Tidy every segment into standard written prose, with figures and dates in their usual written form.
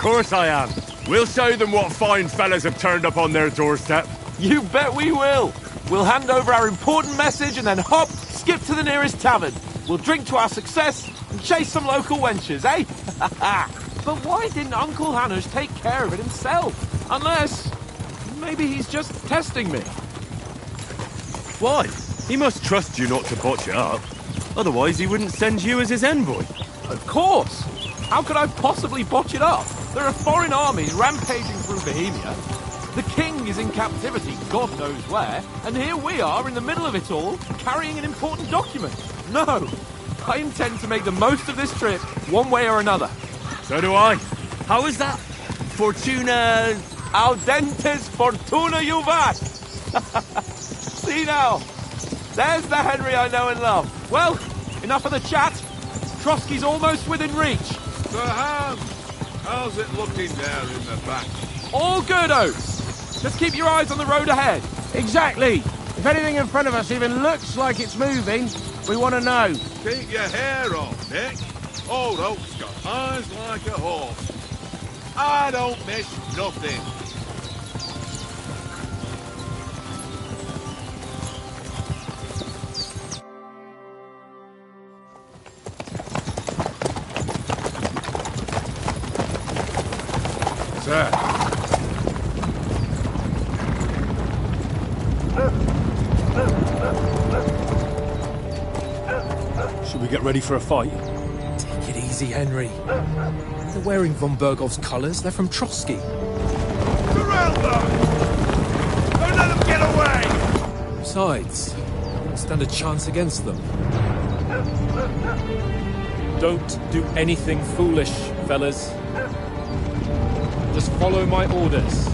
course I am. We'll show them what fine fellas have turned up on their doorstep. You bet we will. We'll hand over our important message and then hop, skip to the nearest tavern. We'll drink to our success and chase some local wenches, eh? But why didn't Uncle Hanush take care of it himself? Unless, maybe he's just testing me. Why? He must trust you not to botch it up. Otherwise he wouldn't send you as his envoy. Of course. How could I possibly botch it up? There are foreign armies rampaging through Bohemia. The king is in captivity, God knows where, and here we are in the middle of it all, carrying an important document. No, I intend to make the most of this trip, one way or another. So do I. How is that? Fortuna... Audentes fortuna juvat! See now, there's the Henry I know and love. Well, enough of the chat. Trotsky's almost within reach. Sir Hans, how's it looking there in the back? All good, Oates. Just keep your eyes on the road ahead. Exactly. If anything in front of us even looks like it's moving, we want to know. Keep your hair on, Nick. Old Oak's got eyes like a horse. I don't miss nothing. Sir. Should we get ready for a fight? Take it easy, Henry. They're wearing von Bergov's colours. They're from Trotsky. Surround them! Don't let them get away! Besides, I don't stand a chance against them. Don't do anything foolish, fellas. Just follow my orders.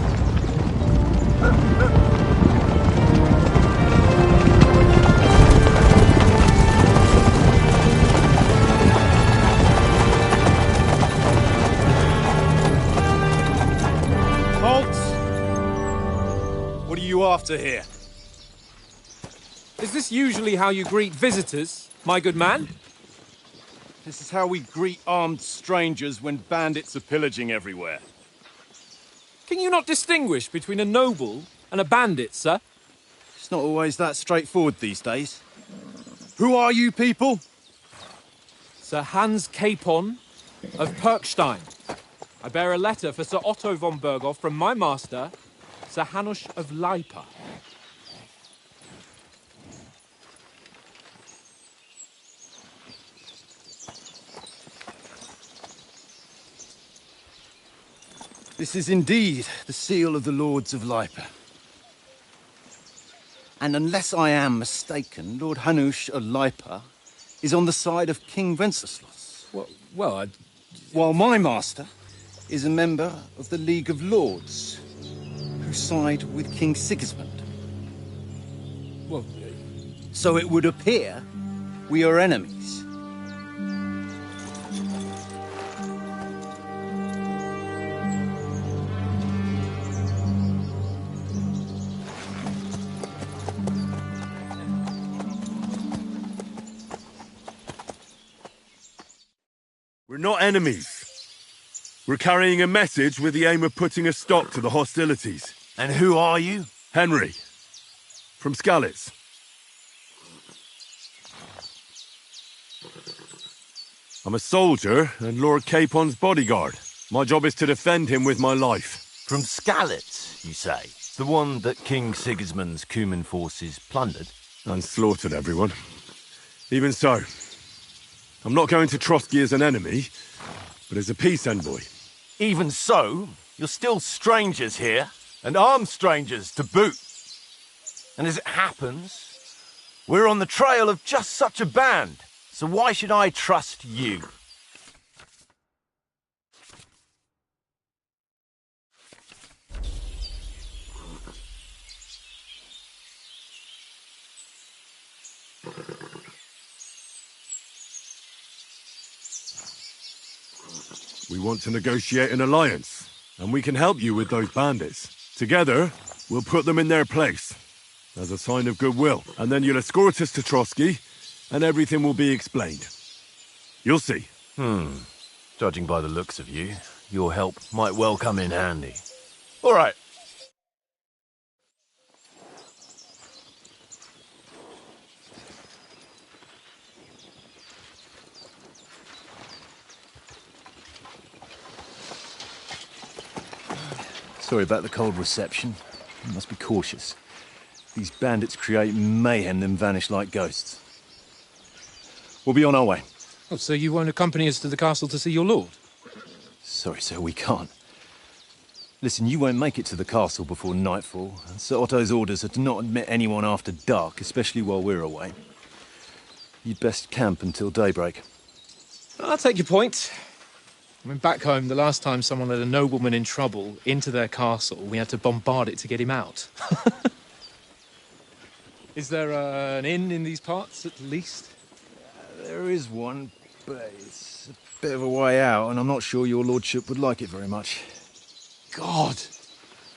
Halt! What are you after here? Is this usually how you greet visitors, my good man? This is how we greet armed strangers when bandits are pillaging everywhere. Can you not distinguish between a noble and a bandit, sir? It's not always that straightforward these days. Who are you people? Sir Hans Capon of Perkstein. I bear a letter for Sir Otto von Berghoff from my master, Sir Hanush of Lipa. This is indeed the seal of the Lords of Lipa. And unless I am mistaken, Lord Hanush of Lipa is on the side of King Wenceslas. While my master is a member of the League of Lords, who side with King Sigismund. So it would appear we are enemies. We're not enemies. We're carrying a message with the aim of putting a stop to the hostilities. And who are you? Henry. From Skalitz. I'm a soldier and Lord Capon's bodyguard. My job is to defend him with my life. From Skalitz, you say? The one that King Sigismund's Cuman forces plundered? And slaughtered everyone. Even so, I'm not going to Trotsky as an enemy, but as a peace envoy. Even so, you're still strangers here, and armed strangers to boot. And as it happens, we're on the trail of just such a band, so why should I trust you? We want to negotiate an alliance, and we can help you with those bandits. Together, we'll put them in their place, as a sign of goodwill. And then you'll escort us to Trotsky, and everything will be explained. You'll see. Judging by the looks of you, Your help might well come in handy. All right. Sorry about the cold reception. You must be cautious. These bandits create mayhem, then vanish like ghosts. We'll be on our way. Oh, so you won't accompany us to the castle to see your lord? Sorry, sir, we can't. Listen, you won't make it to the castle before nightfall, and Sir Otto's orders are to not admit anyone after dark, especially while we're away. You'd best camp until daybreak. I'll take your point. I mean, back home, the last time someone let a nobleman in trouble into their castle, we had to bombard it to get him out. Is there an inn in these parts, at least? There is one, but it's a bit of a way out, and I'm not sure your lordship would like it very much. God!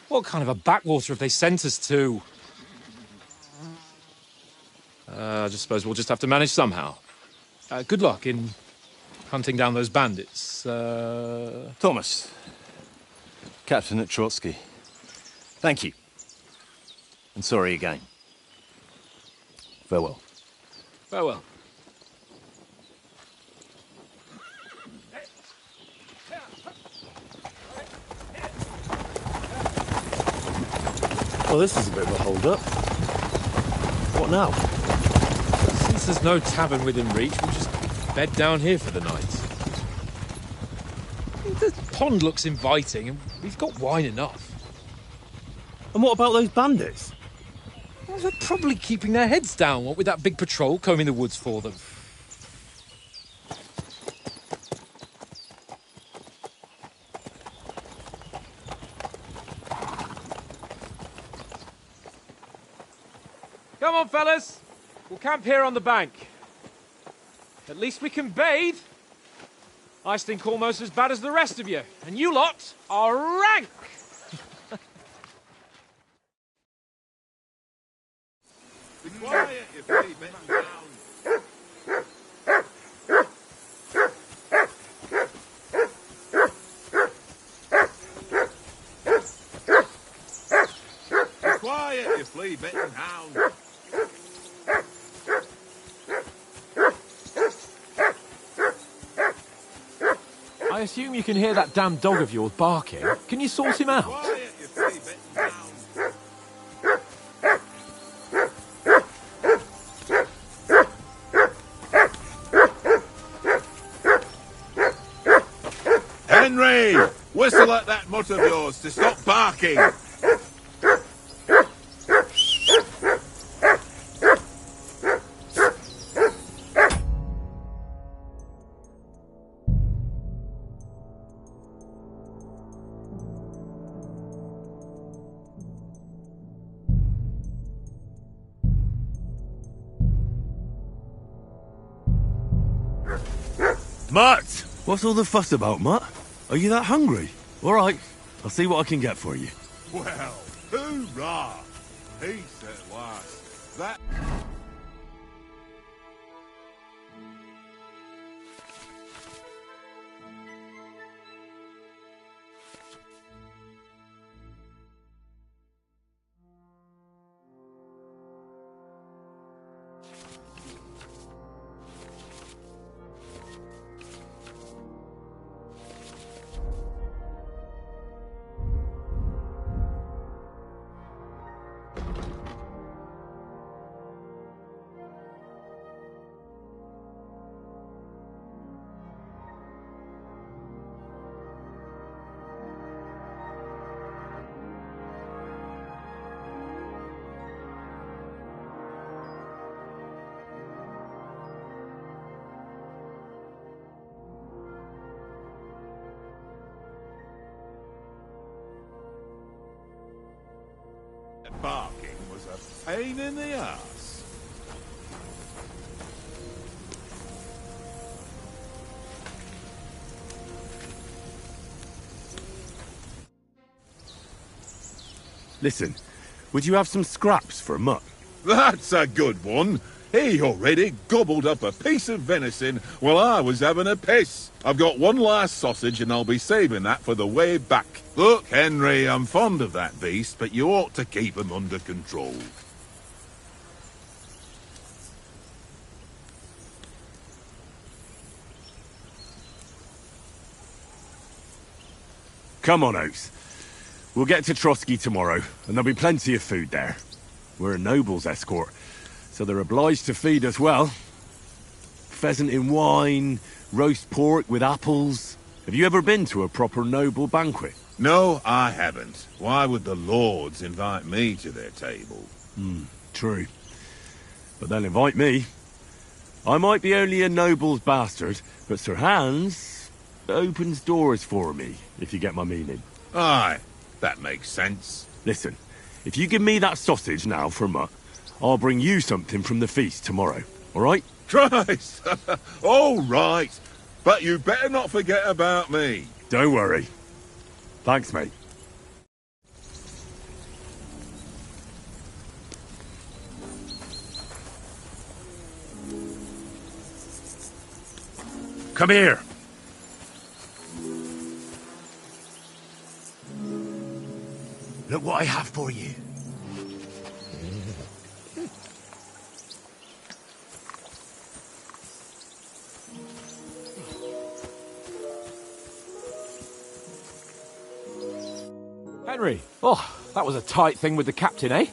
What kind of a backwater have they sent us to? I just suppose we'll just have to manage somehow. Good luck in hunting down those bandits. Thomas, captain at Trotsky. Thank you. And sorry again. Farewell. Farewell. Well, this is a bit of a hold-up. What now? Since there's no tavern within reach, we'll just bed down here for the night. The pond looks inviting, and we've got wine enough. And what about those bandits? Well, they're probably keeping their heads down, what with that big patrol combing the woods for them. Come on, fellas. We'll camp here on the bank. At least we can bathe. I stink almost as bad as the rest of you, and you lot are rank! Be quiet, you flea bitten hound. Be quiet, you flea-bitten hound. I assume you can hear that damn dog of yours barking. Can you sort him out? Quiet, you flea-bitten hound. Henry! Whistle at that mutt of yours to stop barking! Mutt! What's all the fuss about, Mutt? Are you that hungry? All right, I'll see what I can get for you. Well, hoorah! Peace at last. That... barking was a pain in the ass. Listen, would you have some scraps for Mutt? That's a good one. He already gobbled up a piece of venison while I was having a piss. I've got one last sausage and I'll be saving that for the way back. Look, Henry, I'm fond of that beast, but you ought to keep him under control. Come on, Oaks. We'll get to Trotsky tomorrow, and there'll be plenty of food there. We're a noble's escort, so they're obliged to feed us well. Pheasant in wine, roast pork with apples. Have you ever been to a proper noble banquet? No, I haven't. Why would the lords invite me to their table? True. But they'll invite me. I might be only a noble's bastard, but Sir Hans opens doors for me, if you get my meaning. Aye, that makes sense. Listen, if you give me that sausage now for Mutt, I'll bring you something from the feast tomorrow, all right? Christ! All right, but you better not forget about me. Don't worry. Thanks, mate. Come here. Look what I have for you. Henry, oh, that was a tight thing with the captain, eh?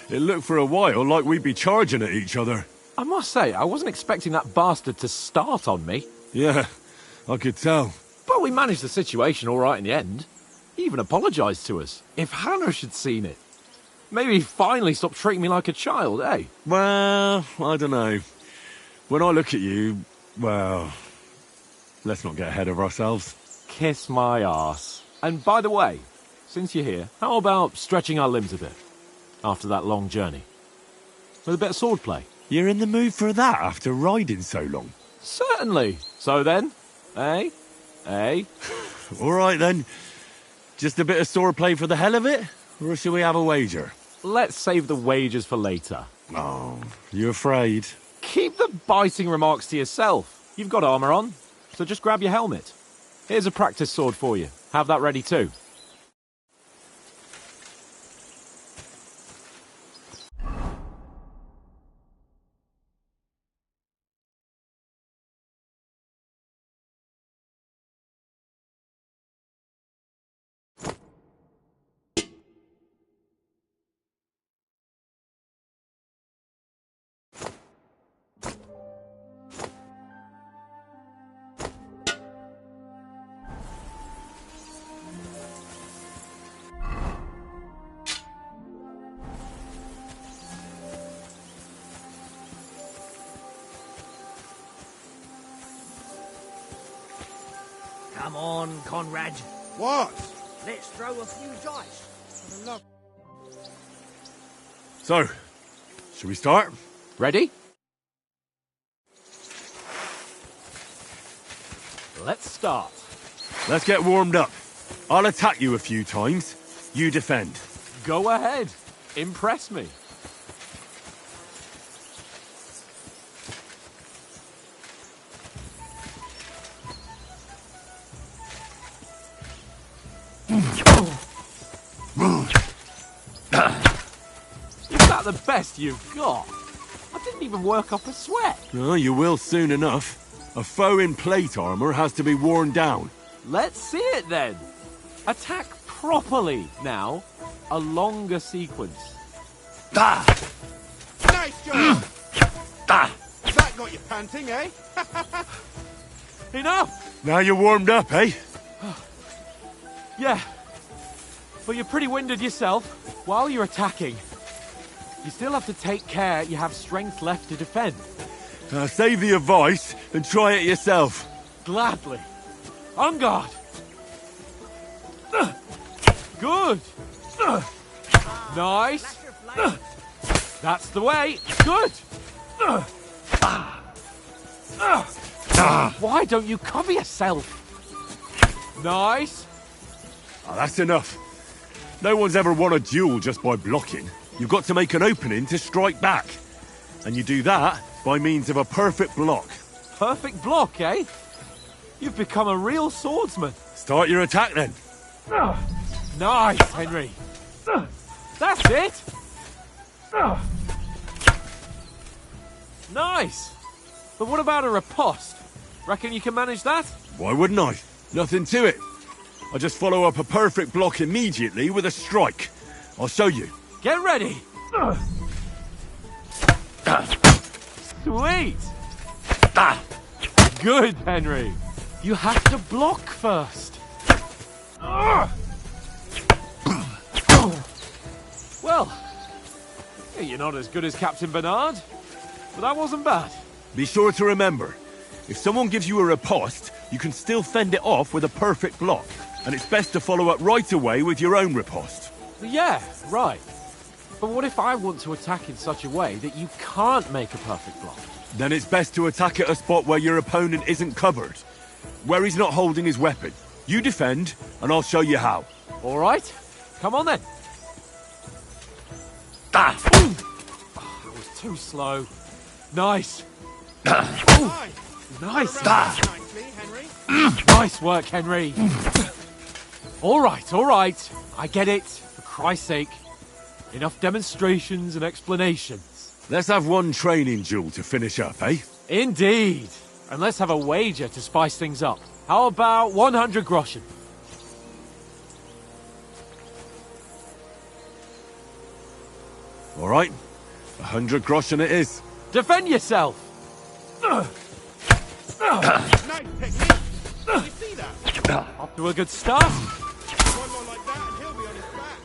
It looked for a while like we'd be charging at each other. I must say, I wasn't expecting that bastard to start on me. Yeah, I could tell. But we managed the situation all right in the end. He even apologised to us. If Hanush had seen it, maybe he'd finally stop treating me like a child, eh? Well, I don't know. When I look at you, well, let's not get ahead of ourselves. Kiss my arse. And by the way, since you're here, how about stretching our limbs a bit after that long journey? With a bit of swordplay? You're in the mood for that after riding so long? Certainly. So then, eh? Eh? All right then. Just a bit of swordplay for the hell of it? Or shall we have a wager? Let's save the wagers for later. Oh, you afraid? Keep the biting remarks to yourself. You've got armour on, so just grab your helmet. Here's a practice sword for you. Have that ready too. Come on, Conrad. What? Let's throw a few dice. For the love. So, shall we start? Ready? Let's start. Let's get warmed up. I'll attack you a few times. You defend. Go ahead. Impress me. Is that the best you've got? I didn't even work up a sweat. Oh, you will soon enough. A foe in plate armor has to be worn down. Let's see it then. Attack properly now. A longer sequence. Nice job! That got you panting, eh? Enough! Now you're warmed up, eh? Yeah. But you're pretty winded yourself. While you're attacking, you still have to take care you have strength left to defend. Save the advice and try it yourself. Gladly. On guard. Good. Nice. That's the way. Good. Why don't you cover yourself? Nice. Oh, that's enough. No one's ever won a duel just by blocking. You've got to make an opening to strike back. And you do that by means of a perfect block. Perfect block, eh? You've become a real swordsman. Start your attack then. Nice, Henry. That's it. Nice. But what about a riposte? Reckon you can manage that? Why wouldn't I? Nothing to it. I just follow up a perfect block immediately with a strike. I'll show you. Get ready. Sweet. Good, Henry. You have to block first. Well, you're not as good as Captain Bernard, but that wasn't bad. Be sure to remember, if someone gives you a riposte, you can still fend it off with a perfect block. And it's best to follow up right away with your own riposte. Yeah, right. But what if I want to attack in such a way that you can't make a perfect block? Then it's best to attack at a spot where your opponent isn't covered. Where he's not holding his weapon. You defend, and I'll show you how. All right. Come on then. Ah! Oh, that was too slow. Nice. Nice. Nice work, Henry. All right. I get it. For Christ's sake. Enough demonstrations and explanations. Let's have one training duel to finish up, eh? Indeed. And let's have a wager to spice things up. How about 100 groschen? All right. 100 groschen it is. Defend yourself! Nice technique. You see that? Off to a good start. One more like that and he'll be on his back.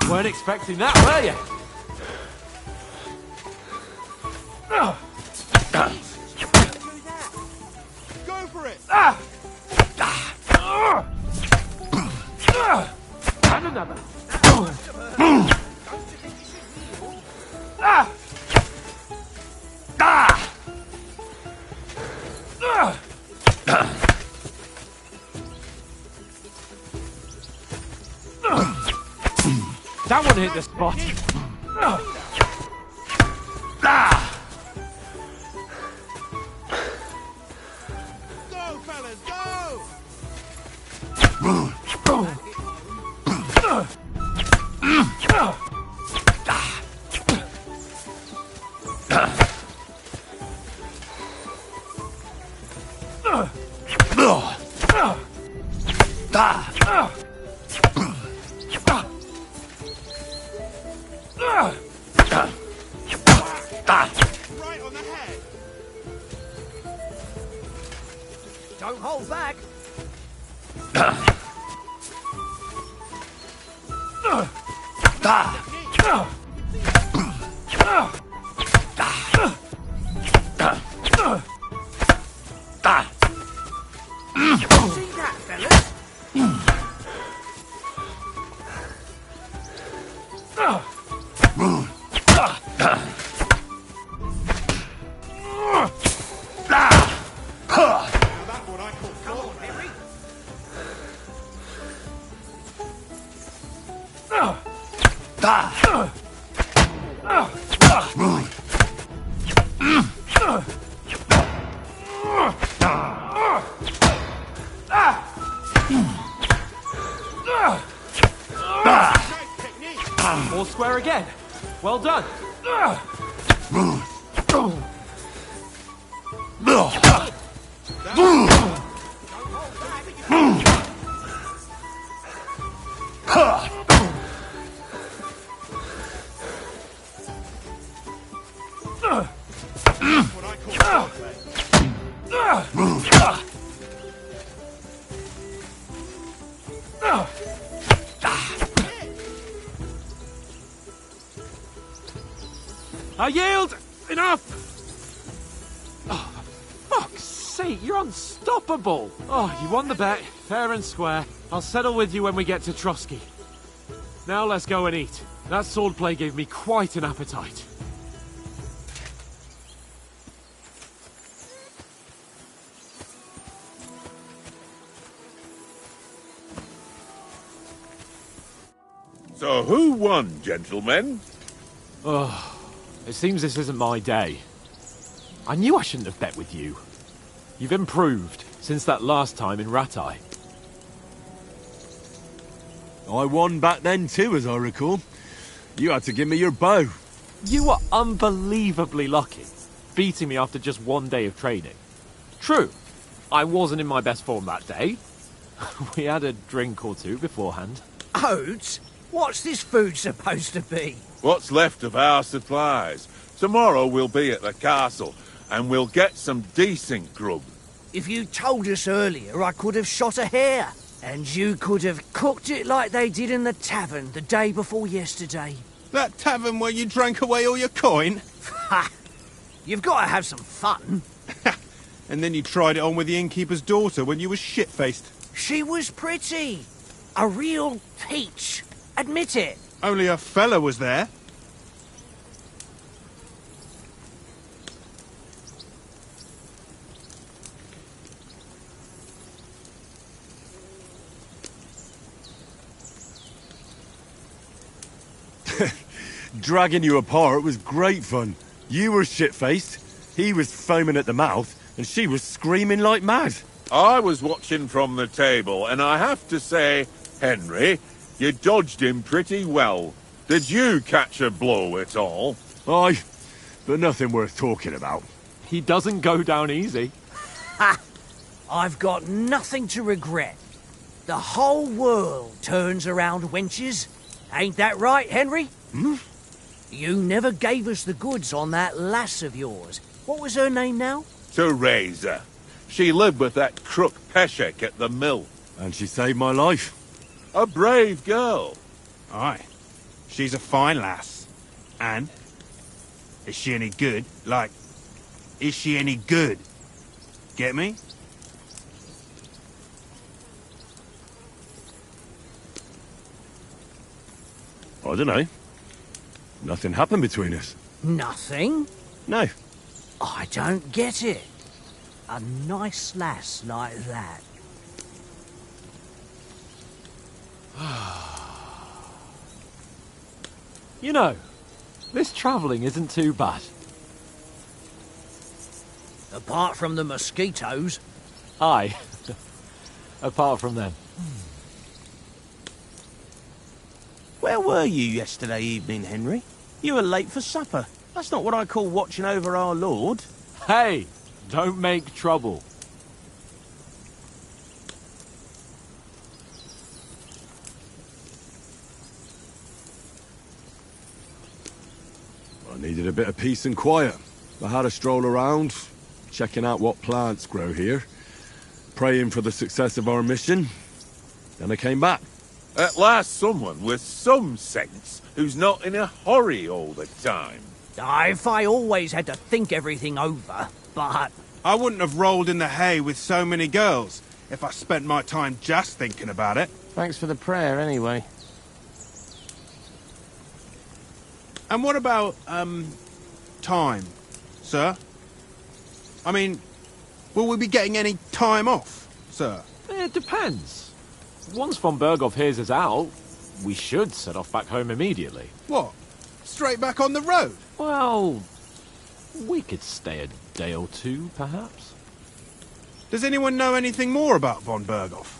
Weren't expecting that, were you? Go for it. And another. That one hit the spot. Go, fellas, go. Right on the head. Don't hold back. See that, fellas? Now that's what I call Come on, Henry. nice technique. All square again. Well done. What I call foreplay. I yield! Enough! Oh, for fuck's sake, you're unstoppable! Oh, you won the bet, fair and square. I'll settle with you when we get to Trotsky. Now let's go and eat. That swordplay gave me quite an appetite. So who won, gentlemen? It seems this isn't my day. I knew I shouldn't have bet with you. You've improved since that last time in Rattay. I won back then too, as I recall. You had to give me your bow. You were unbelievably lucky, beating me after just one day of training. True, I wasn't in my best form that day. We had a drink or two beforehand. Oates? What's this food supposed to be? What's left of our supplies. Tomorrow we'll be at the castle, and we'll get some decent grub. If you told us earlier, I could have shot a hare. And you could have cooked it like they did in the tavern the day before yesterday. That tavern where you drank away all your coin? Ha! You've got to have some fun. And then you tried it on with the innkeeper's daughter when you were shit-faced. She was pretty. A real peach. Admit it. Only a fella was there. Dragging you apart was great fun. You were shit-faced, he was foaming at the mouth, and she was screaming like mad. I was watching from the table, and I have to say, Henry, you dodged him pretty well. Did you catch a blow at all? Aye, but nothing worth talking about. He doesn't go down easy. Ha! I've got nothing to regret. The whole world turns around wenches. Ain't that right, Henry? Hmm? You never gave us the goods on that lass of yours. What was her name now? Teresa. She lived with that crook Peshek at the mill. And she saved my life. A brave girl. Aye. She's a fine lass. And? Is she any good? Like, is she any good? Get me? I don't know. Nothing happened between us. Nothing? No. I don't get it. A nice lass like that. You know, this travelling isn't too bad. Apart from the mosquitoes. Aye. Apart from them. Where were you yesterday evening, Henry? You were late for supper. That's not what I call watching over our lord. Hey, don't make trouble. I needed a bit of peace and quiet. I had a stroll around, checking out what plants grow here, praying for the success of our mission. Then I came back. At last someone with some sense who's not in a hurry all the time. If I always had to think everything over, but... I wouldn't have rolled in the hay with so many girls if I spent my time just thinking about it. Thanks for the prayer, anyway. And what about, time, sir? I mean, will we be getting any time off, sir? It depends. Once von Berghoff hears us out, we should set off back home immediately. What? Straight back on the road? Well, we could stay a day or two, perhaps. Does anyone know anything more about von Berghoff?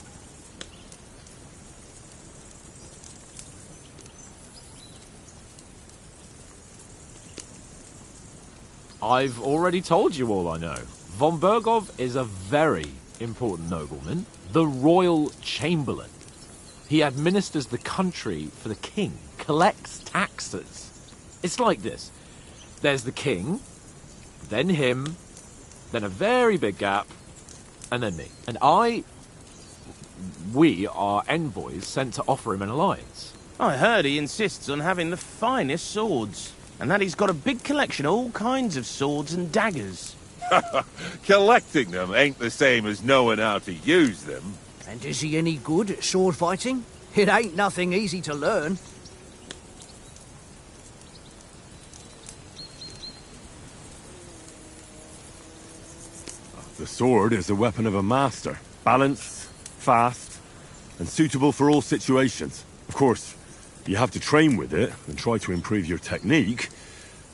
I've already told you all I know. Von Berghoff is a very important nobleman, the Royal Chamberlain. He administers the country for the king, collects taxes. It's like this. There's the king, then him, then a very big gap, and then me. And we are envoys sent to offer him an alliance. I heard he insists on having the finest swords, and that he's got a big collection of all kinds of swords and daggers. Collecting them ain't the same as knowing how to use them. And is he any good at sword fighting? It ain't nothing easy to learn. The sword is the weapon of a master. Balanced, fast, and suitable for all situations. Of course, you have to train with it and try to improve your technique,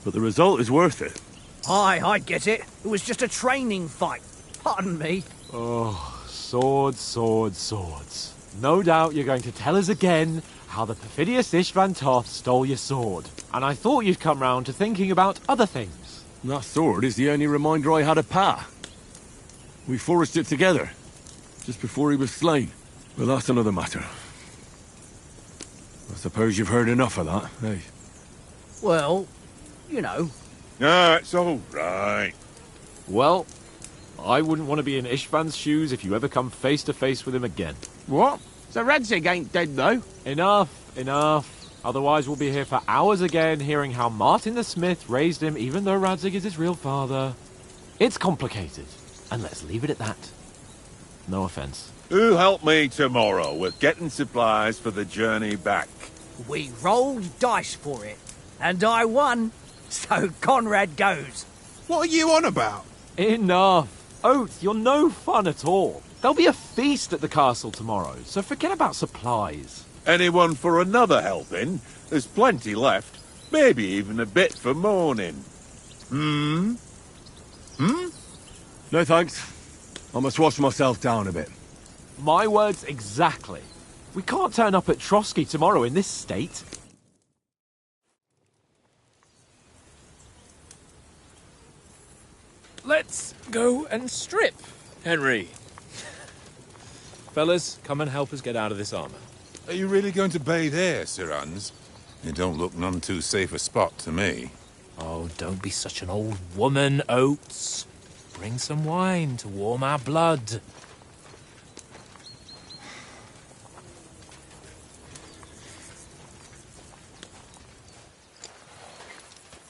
but the result is worth it. Aye, I get it. It was just a training fight. Pardon me. Oh, swords, swords, swords. No doubt you're going to tell us again how the perfidious Istvan Toth stole your sword. And I thought you'd come round to thinking about other things. That sword is the only reminder I had of Pa. We forged it together, just before he was slain. But that's another matter. I suppose you've heard enough of that, eh? Well, you know. No, it's all right. Well, I wouldn't want to be in Istvan's shoes if you ever come face to face with him again. What? So Radzig ain't dead, though? Enough, enough. Otherwise we'll be here for hours again hearing how Martin the Smith raised him even though Radzig is his real father. It's complicated, and let's leave it at that. No offense. Who'll help me tomorrow with getting supplies for the journey back? We rolled dice for it, and I won. So Conrad goes. What are you on about? Enough. Oath, you're no fun at all. There'll be a feast at the castle tomorrow, so forget about supplies. Anyone for another helping? There's plenty left. Maybe even a bit for morning. No thanks. I must wash myself down a bit. My words exactly. We can't turn up at Trotsky tomorrow in this state. Let's go and strip, Henry. Fellas, come and help us get out of this armor. Are you really going to bathe here, Sir Hans? It don't look none too safe a spot to me. Oh, don't be such an old woman, Oates. Bring some wine to warm our blood.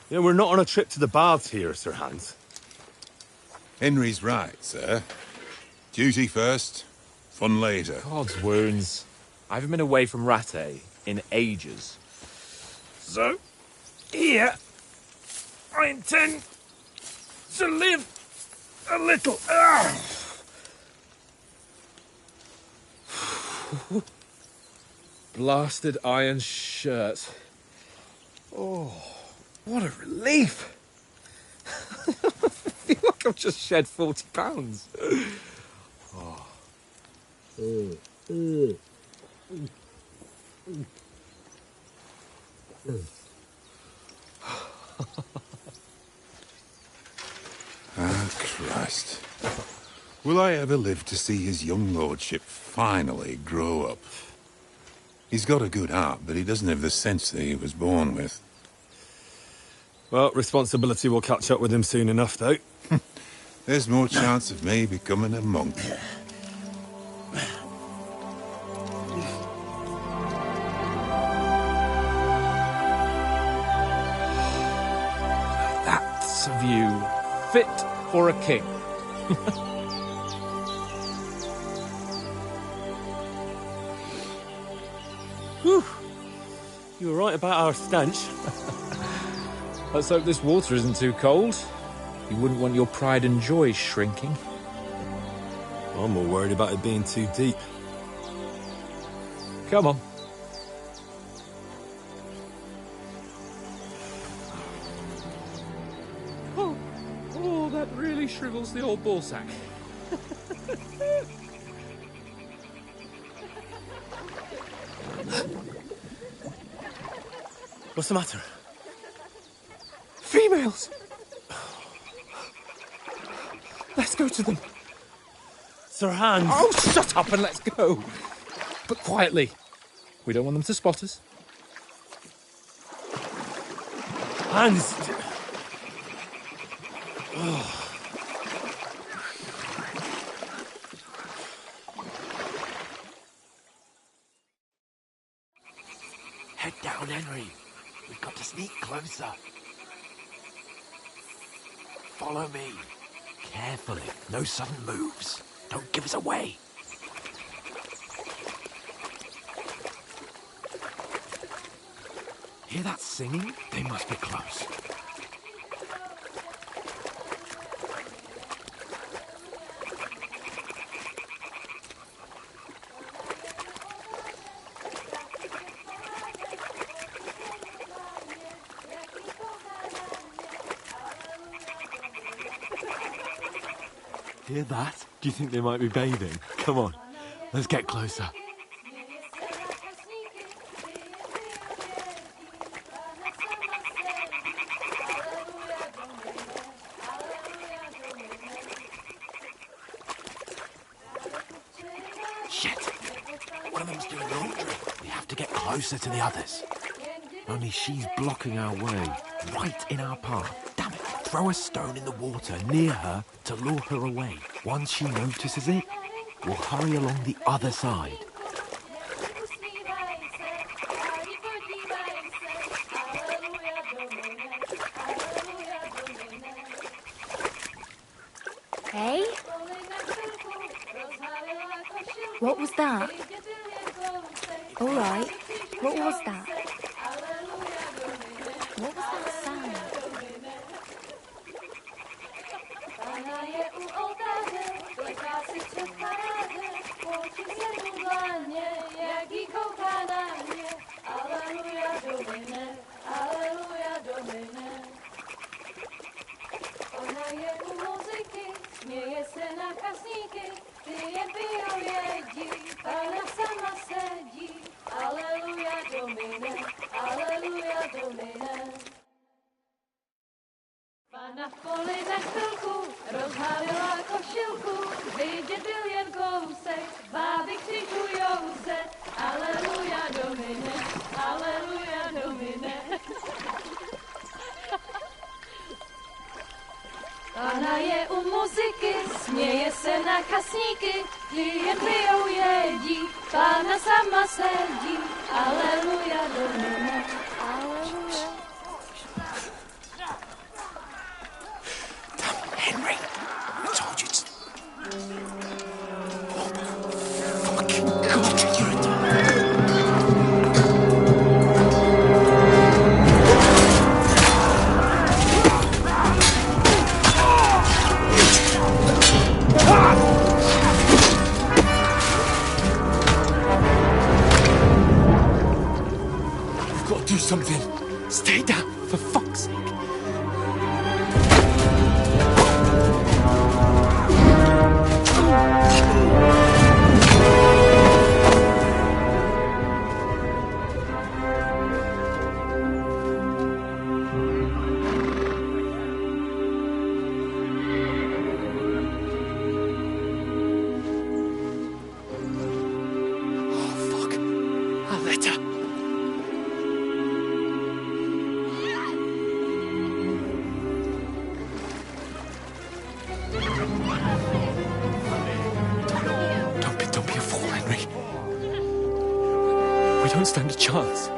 Yeah, we're not on a trip to the baths here, Sir Hans. Henry's right, sir. Duty first, fun later. God's wounds. I haven't been away from Rattay in ages. So, here, I intend to live a little. Blasted iron shirt. Oh, what a relief. I feel like I've just shed 40 pounds. Oh. Ah, Christ. Will I ever live to see his young lordship finally grow up? He's got a good heart, but he doesn't have the sense that he was born with. Well, responsibility will catch up with him soon enough, though. There's more chance of me becoming a monk. That's a view fit for a king. Whew. You were right about our stench. Let's hope this water isn't too cold. You wouldn't want your pride and joy shrinking. I'm more worried about it being too deep. Come on. Oh, that really shrivels the old ballsack. What's the matter? Females! Let's go to them. Sir Hans! Oh, shut up and let's go. But quietly. We don't want them to spot us. Hans! Head down, Henry. We've got to sneak closer. Follow me. Carefully. No sudden moves. Don't give us away. Hear that singing? They must be close. Hear that? Do you think they might be bathing? Come on, let's get closer. Shit! One of them's doing laundry. We have to get closer to the others. Only she's blocking our way, right in our path. Damn it! Throw a stone in the water near her to lure her away. Once she notices it, we'll hurry along the other side. Hey? What was that? All right. What was that? What was that sound? Směje se na kasníky, ty je pijou jedí, Pána sama sedí. Aleluja Domine, aleluja Domine. Pána v poli na chvilku rozhálila košilku, vidět byl jen kousek, báby křičujou se. Aleluja Domine, aleluja Domine. Pána je u muziky, směje se na kasníky, ty jen pijou jedí, Pána sama sedí. Aleluja Domine, aleluja. Damn, Henry! I told you to... Oh, fucking God, you're a... Do something. Stay down, for fuck's sake. Oh, fuck. A letter. Don't be a fool, Henry. We don't stand a chance.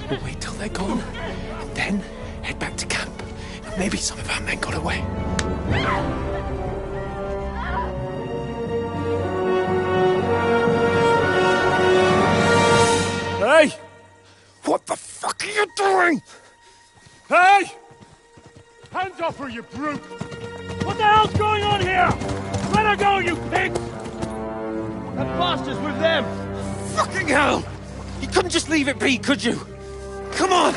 We'll wait till they're gone, and then head back to camp. Maybe some of our men got away. Hey! What the fuck are you doing? Hey! Hands off her, you brute! What the hell's going on here? Let her go, you pigs! That bastard's with them! Fucking hell! You couldn't just leave it be, could you? Come on!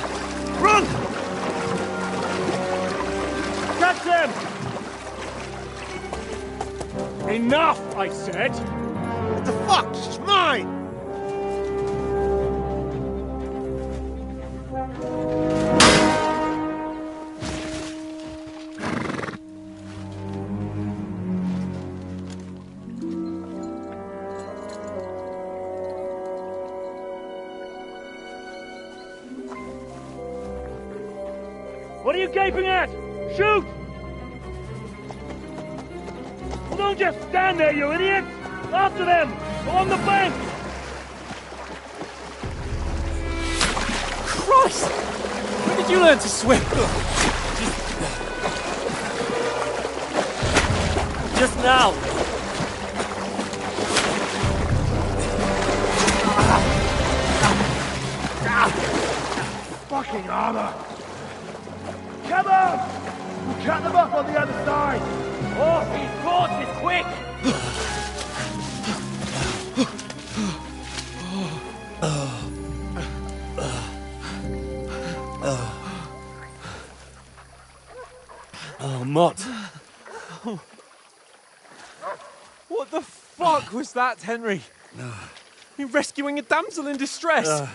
Run! Catch them! Enough, I said! What the fuck? She's mine! What are you gaping at? Shoot! Well, don't just stand there, you idiots! After them! Along the bank! Christ! When did you learn to swim? Just now! Fucking armor! Come on! We'll cut them off on the other side! Off his horses, quick! Oh, Mott. fuck was that, Henry? You rescuing a damsel in distress?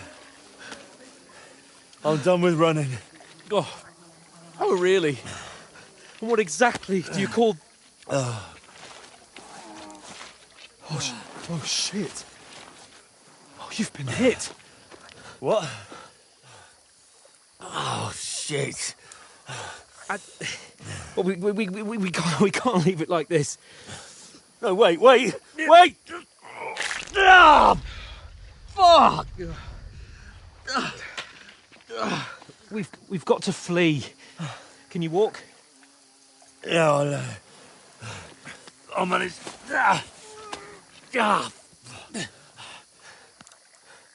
I'm done with running. Oh, really? And what exactly do you call... Oh, shit. Oh, you've been hit. What? Oh, shit. Well, we can't leave it like this. No, wait! Ah! Fuck! We've got to flee. Can you walk? Yeah, I'll manage.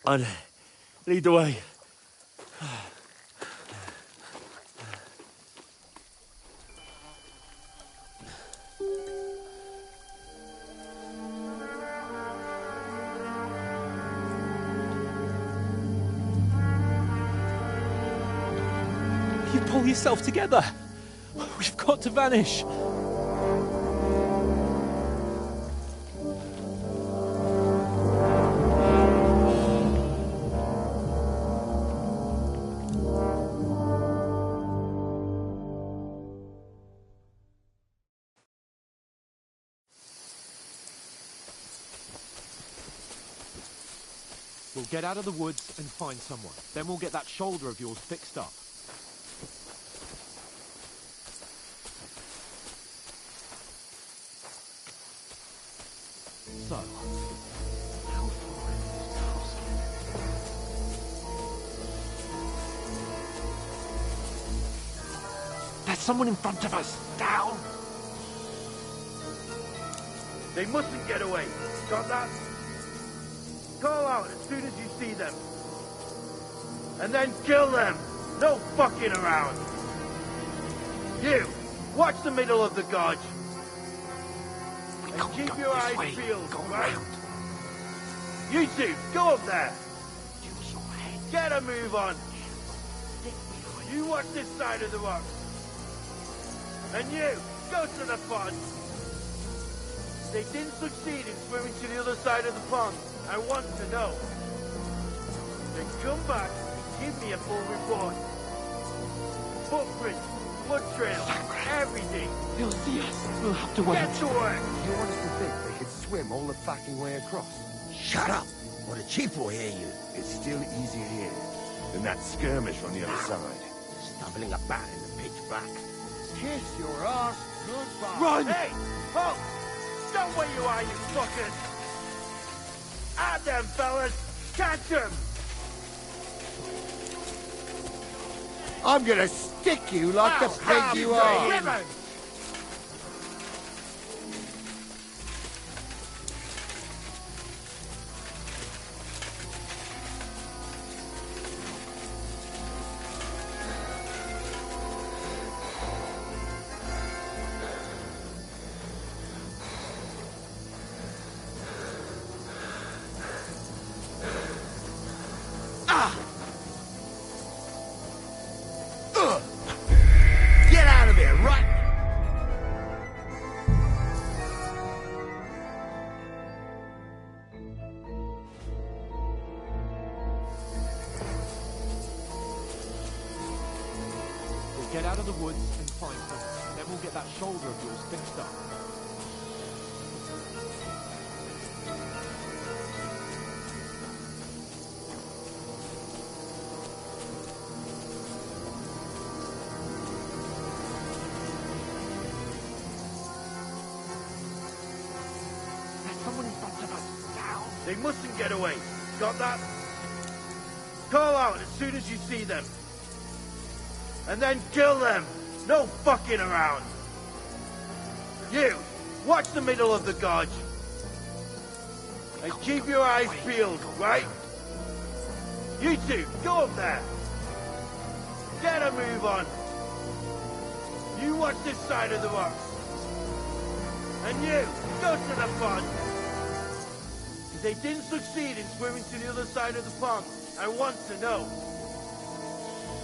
I'd lead the way. You pull yourself together. We've got to vanish. We'll get out of the woods and find someone. Then we'll get that shoulder of yours fixed up. So, how far is Trotsky? There's someone in front of us! Down! They mustn't get away. Got that? Call out as soon as you see them. And then kill them! No fucking around! You! Watch the middle of the gorge! And keep your eyes peeled, right? You two, go up there! Get a move on! You watch this side of the rocks. And you, go to the pond! They didn't succeed in swimming to the other side of the pond. I want to know. Then come back and give me a full report. Footprints, blood trails, everything. They'll see us. We'll have to wait. Get to work! You want us to think they could swim all the fucking way across? Shut up, or the chief will hear you. It's still easier here than that skirmish on the other side. Stumbling about in the pitch black. Kiss your ass goodbye. Run! Hey, halt! Stop where you are, you fuckers! At them, fellas! Catch them! I'm gonna stick you like the pig you are! Ribbon! Get out of here, right? We'll get out of the woods and find someone. Then we'll get that shoulder of yours fixed up. There's someone in front of us. Down! They mustn't get away. Got that? Call out as soon as you see them. And then kill them! No fucking around! You! Watch the middle of the gorge. And keep your eyes peeled, right? You two, go up there! Get a move on! You watch this side of the rocks. And you, go to the pond! If they didn't succeed in swimming to the other side of the pond, I want to know.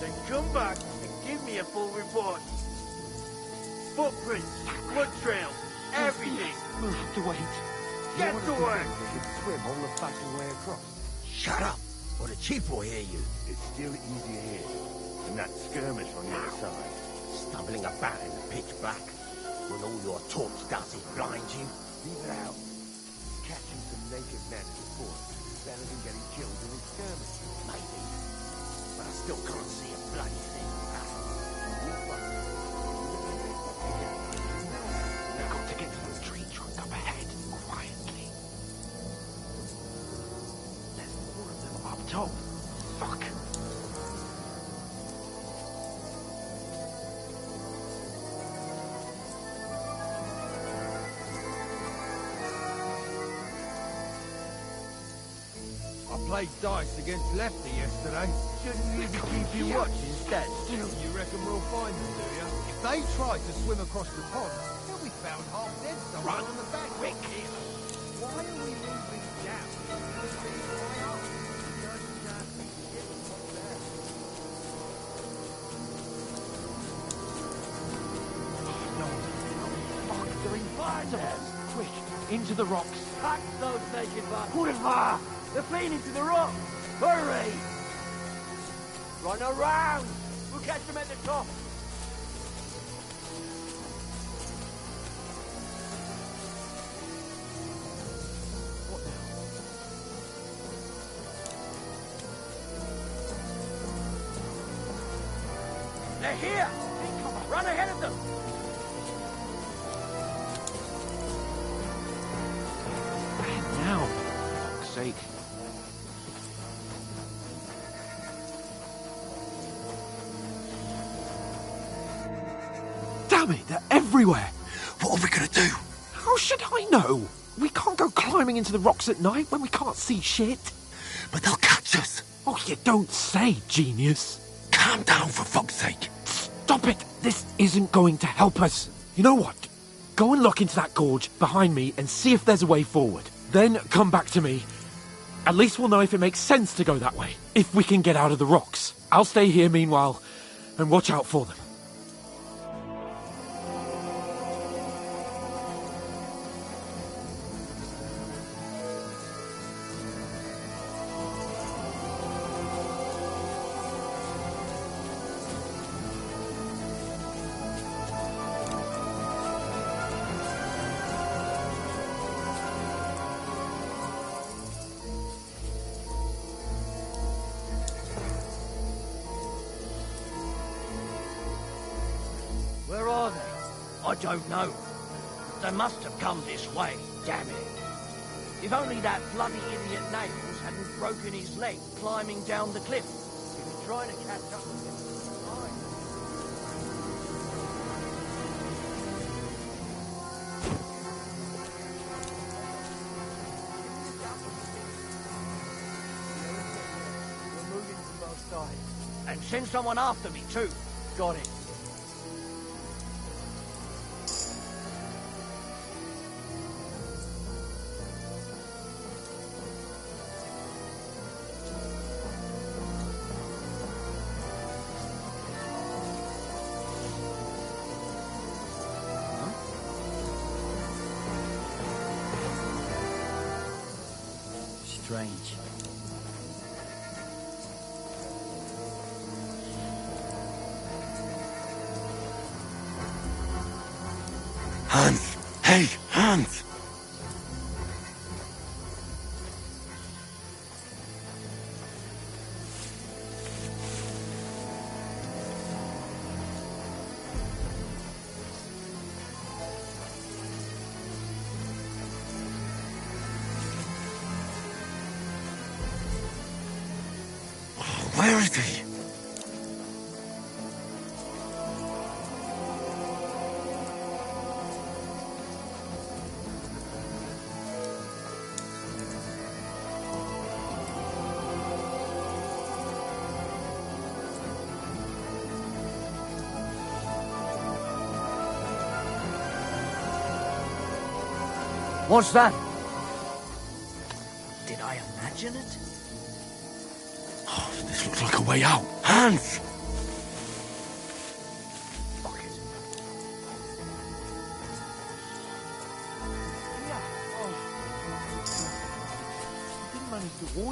Then come back and give me a full report. Footprints, blood trails, everything. We'll have to wait. Get to work! Swim all the fucking way across. Shut up, or the chief will hear you. It's still easier here than that skirmish on the other side. Stumbling about in the pitch black, when all your torch does is blind you. Leave it out. Catching some naked men at the fort is better than getting killed in a skirmish. Maybe, but I still can't see a bloody thing. We've got to get to the tree trunk up ahead, quietly. There's more of them up top. Fuck. I played dice against Lefty yesterday. Shouldn't you keep your watch instead? You reckon we'll find them, do you? If they try to swim across the pond, they'll be found half dead somewhere on the back. Quick! Why are we moving down? Fuck, they're in fire there. Quick, into the rocks. Cut those naked bastards! They're fleeing into the rock! Hurry! Run around! We'll catch them at the top! They're here! Run ahead of them! Now, for fuck's sake. Damn it, they're everywhere! What are we gonna do? How should I know? We can't go climbing into the rocks at night when we can't see shit. But they'll catch us. Oh, you don't say, genius. Calm down, for fuck's sake. Stop it! This isn't going to help us. You know what? Go and look into that gorge behind me and see if there's a way forward. Then come back to me. At least we'll know if it makes sense to go that way. If we can get out of the rocks. I'll stay here meanwhile and watch out for them. Where are they? I don't know. They must have come this way, damn it. If only that bloody idiot Nails hadn't broken his leg climbing down the cliff. He was trying to catch up with him. We're moving from both sides. And send someone after me too. Got it. Strange. Hans! Hey, Hans! Where is he? What's that? Did I imagine it? Oh, this looks like a way out. Hans!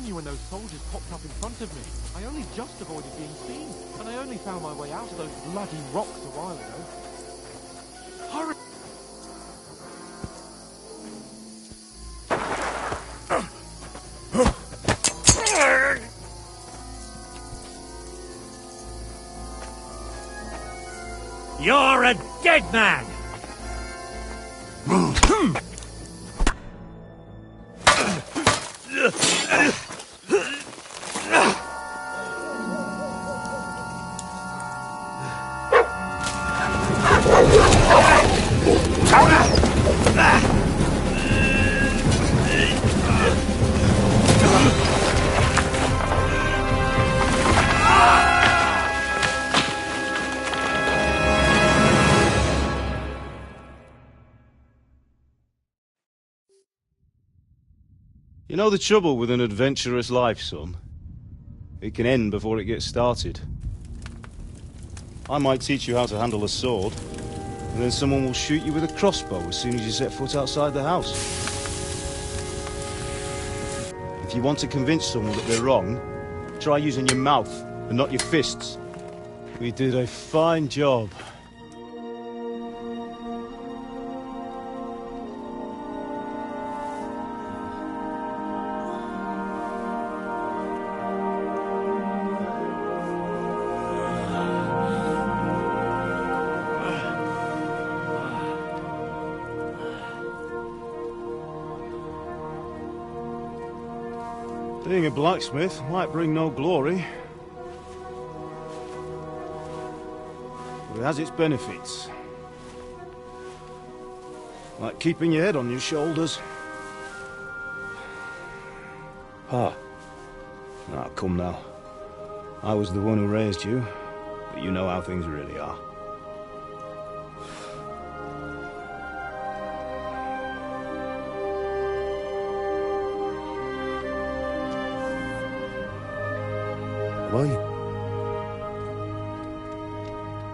warn you when those soldiers popped up in front of me. I only just avoided being seen, and I only found my way out of those bloody rocks a while ago. Hurry! You're a dead man! You know the trouble with an adventurous life, son? It can end before it gets started. I might teach you how to handle a sword, and then someone will shoot you with a crossbow as soon as you set foot outside the house. If you want to convince someone that they're wrong, try using your mouth and not your fists. We did a fine job. Being a blacksmith might bring no glory, but it has its benefits. Like keeping your head on your shoulders. Pa. Ah, come now. I was the one who raised you, but you know how things really are.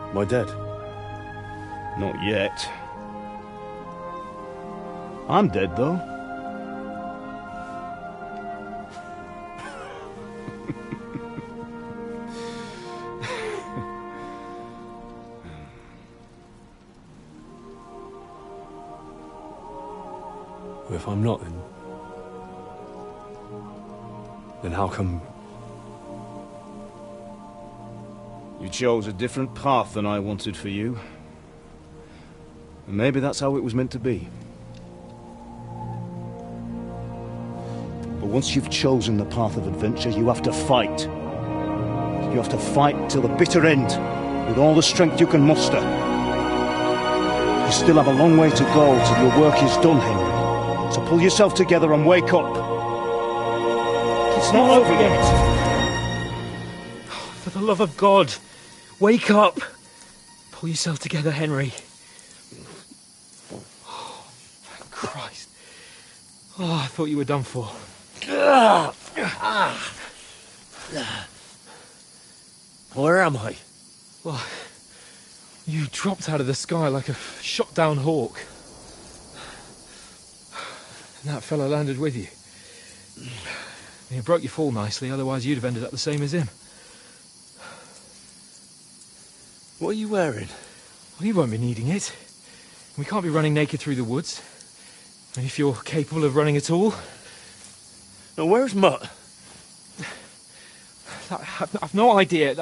Am I dead? Not yet. I'm dead, though. If I'm not, then how come... You chose a different path than I wanted for you. And maybe that's how it was meant to be. But once you've chosen the path of adventure, you have to fight. You have to fight till the bitter end, with all the strength you can muster. You still have a long way to go till your work is done, Henry. So pull yourself together and wake up. It's not over yet. For the love of God, wake up! Pull yourself together, Henry. Oh, thank Christ. Oh, I thought you were done for. Where am I? Well, you dropped out of the sky like a shot-down hawk. And that fella landed with you. And he broke your fall nicely, otherwise you'd have ended up the same as him. What are you wearing? Well, you won't be needing it. We can't be running naked through the woods. And if you're capable of running at all... Now, where's Mutt? I've no idea.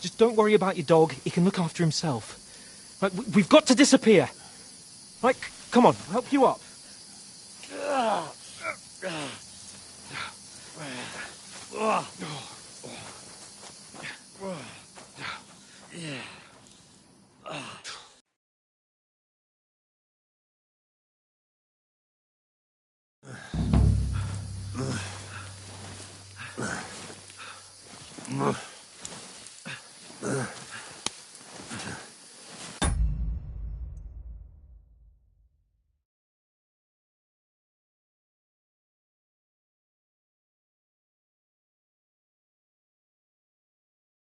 Just don't worry about your dog. He can look after himself. Like, we've got to disappear. Right, come on, I'll help you up.